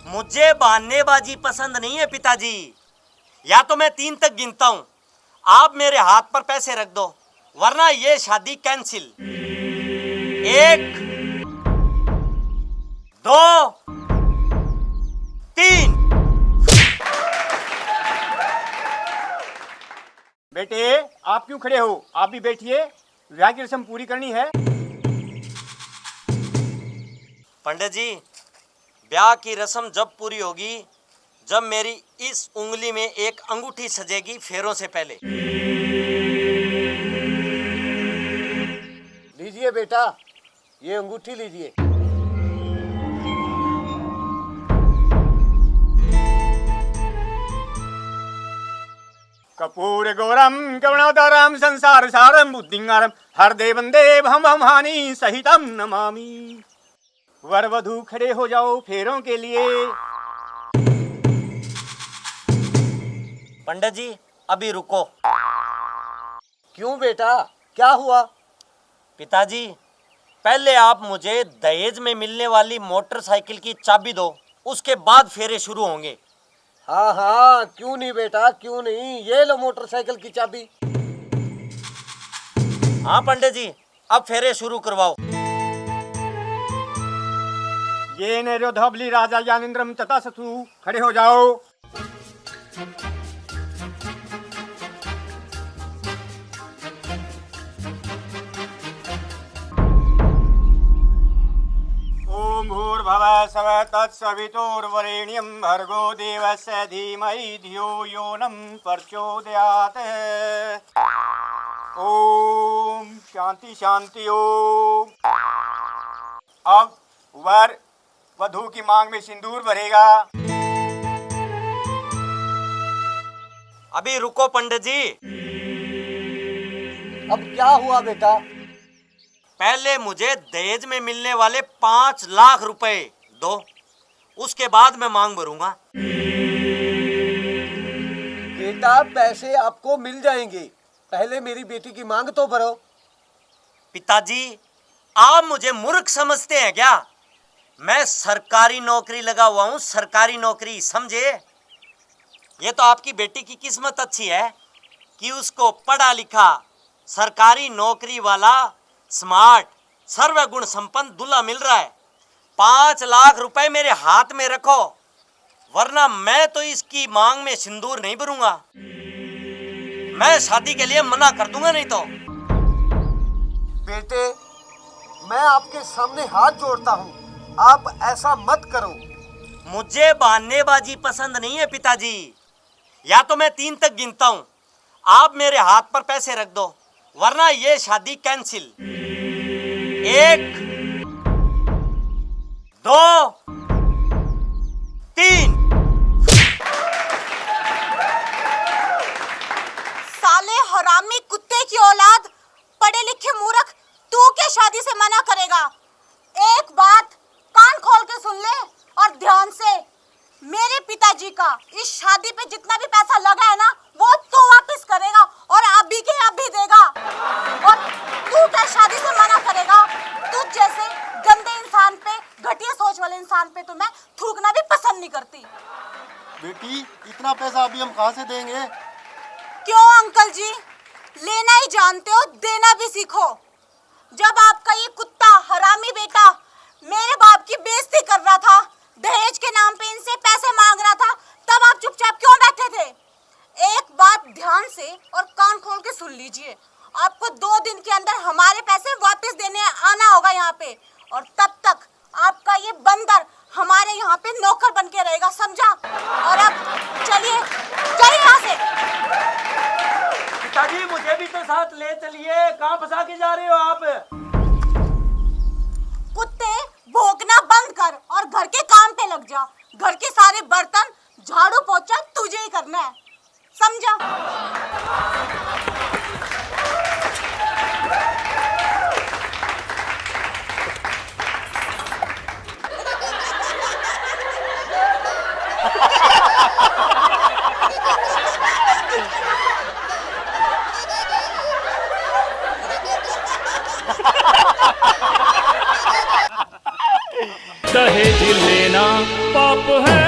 मुझे बहानेबाजी पसंद नहीं है पिताजी। या तो मैं 3 तक गिनता हूं, आप मेरे हाथ पर पैसे रख दो, वरना ये शादी कैंसिल। 1 2 3। बेटे आप क्यों खड़े हो? आप भी बैठिए, विवाह की रस्म पूरी करनी है। पंडित जी, ब्याह की रस्म जब पूरी होगी जब मेरी इस उंगली में एक अंगूठी सजेगी फेरों से पहले। लीजिए बेटा, ये अंगूठी लीजिए। कपूर गौरम करुणाधरम संसार सारम बुद्धिंगारम हरदे वंदे भम हानि सहितम नमामि। वर वधू खड़े हो जाओ फेरों के लिए। पंडित जी अभी रुको। क्यों बेटा, क्या हुआ? पिताजी, पहले आप मुझे दहेज में मिलने वाली मोटरसाइकिल की चाबी दो, उसके बाद फेरे शुरू होंगे। हाँ हाँ, क्यों नहीं बेटा, क्यों नहीं। ये लो मोटरसाइकिल की चाबी। हाँ पंडित जी, अब फेरे शुरू करवाओ। ये नैरोधबली राजा ज्ञानेन्द्रम तथा सतु, खड़े हो जाओ। ओम भूर्भुवः स्वः तत्सवितुर्वरेण्यं भर्गो देवस्य धीमहि धियो यो नः प्रचोदयात्। ओम शांति शांति ओम। अब वर वधू की मांग में सिंदूर भरेगा। अभी रुको पंडित जी। अब क्या हुआ बेटा? पहले मुझे दहेज में मिलने वाले 5 लाख रुपए दो, उसके बाद मैं मांग भरूंगा। बेटा पैसे आपको मिल जाएंगे, पहले मेरी बेटी की मांग तो भरो। पिताजी, आप मुझे मूर्ख समझते हैं क्या? मैं सरकारी नौकरी लगा हुआ हूं, सरकारी नौकरी, समझे? ये तो आपकी बेटी की किस्मत अच्छी है कि उसको पढ़ा लिखा सरकारी नौकरी वाला स्मार्ट सर्वगुण संपन्न दूल्हा मिल रहा है। 5 लाख रुपए मेरे हाथ में रखो, वरना मैं तो इसकी मांग में सिंदूर नहीं भरूंगा। मैं शादी के लिए मना कर दूंगा नहीं तो। बेटे, मैं आपके सामने हाथ जोड़ता हूँ, आप ऐसा मत करो। मुझे बहानेबाजी पसंद नहीं है पिताजी। या तो मैं 3 तक गिनता हूं, आप मेरे हाथ पर पैसे रख दो, वरना ये शादी कैंसिल। 1 2 3। साले हरामी कुत्ते की औलाद, पढ़े लिखे मूर्ख, तू क्या शादी से मना करेगा? एक बात कान खोल के सुन ले और ध्यान से। मेरे पिताजी का इस शादी पे जितना भी पैसा लगा है ना, वो तू वापस करेगा और अभी के अभी देगा। और तू क्या शादी से मना करेगा? तू जैसे गंदे इंसान पे, घटिया सोच वाले इंसान पे तो मैं थूकना भी पसंद नहीं करती। बेटी, इतना पैसा अभी हम कहाँ से देंगे? क्यों अंकल जी, लेना ही जानते हो, देना भी सीखो। जब आपका ये कुत्ता हरामी बेटा मेरे बाप की बेइज्जती कर रहा था, दहेज के नाम पे इनसे पैसे मांग रहा था, तब आप चुपचाप क्यों बैठे थे? एक बात ध्यान से और कान खोल के सुन लीजिए, आपको 2 दिन के अंदर हमारे पैसे वापस देने आना होगा यहाँ पे, और तब तक आपका ये बंदर हमारे यहाँ पे नौकर बन के रहेगा, समझा? और अब चलिए चलिए यहाँ से। पिताजी, मुझे भी तो साथ ले चलिए। कहाँ फंसा के जा रहे हो आप? कुत्ते, भौंकना बंद कर और घर के काम पे लग जा। घर के सारे बर्तन, झाड़ू पोछा तुझे ही करना है, समझा? दहेज लेना पाप है